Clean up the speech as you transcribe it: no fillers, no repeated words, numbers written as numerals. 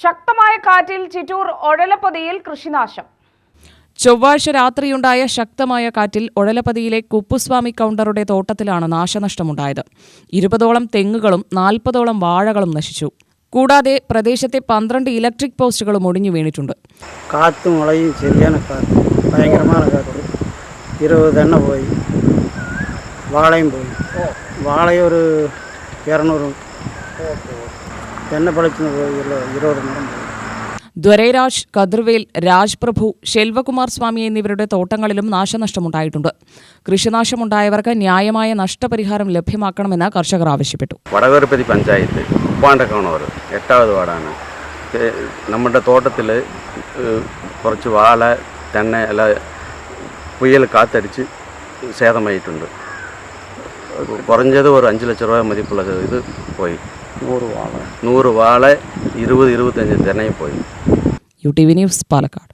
ശക്തമായ കാറ്റിൽ ചിറ്റൂർ ഒഴലപ്പൊതിയിൽ കൃഷിനാശം. ചൊവ്വാഴ്ച രാത്രിയുണ്ടായ ശക്തമായ കാറ്റിൽ ഒഴലപ്പതിയിലെ കുപ്പുസ്വാമി കൗണ്ടറുടെ തോട്ടത്തിലാണ് നാശനഷ്ടമുണ്ടായത്. 20ഓളം തെങ്ങുകളും 40ഓളം വാഴകളും നശിച്ചു. കൂടാതെ പ്രദേശത്തെ 12 ഇലക്ട്രിക് പോസ്റ്റുകളും ഒടിഞ്ഞു വീണിട്ടുണ്ട്. കാറ്റും മഴയും ശരിയാണ്. കാറ്റ് ഭയങ്കരമായ കാറ്റ്. 20 തെങ്ങ് പോയി, വാഴയും പോയി. വാഴ ഒരു 200 തെങ്ങ് പളിച്ചു പോയി. 20 മരം പോയി. ദ്വരൈരാജ്, കതിർവേൽ, രാജ്പ്രഭു, ശെൽവകുമാർ സ്വാമി എന്നിവരുടെ തോട്ടങ്ങളിലും നാശനഷ്ടമുണ്ടായിട്ടുണ്ട്. കൃഷിനാശമുണ്ടായവർക്ക് ന്യായമായ നഷ്ടപരിഹാരം ലഭ്യമാക്കണമെന്ന് കർഷകർ ആവശ്യപ്പെട്ടു. വടകരപ്പതി പഞ്ചായത്ത് ഉപ്പാണ്ടക്കണൂർ 8ാമത് വാർഡാണ്. നമ്മുടെ തോട്ടത്തിൽ കുറച്ച് വാഴ തന്നെ പുയൽ കാത്തടിച്ച് സേതമായിട്ടുണ്ട്. കുറഞ്ഞത് ഒരു 5 ലക്ഷം രൂപ മതിപ്പുള്ള ഇത് പോയി. 100 വാഴ 20-25 തെങ്ങയും പോയി. UTV news, Palakkad.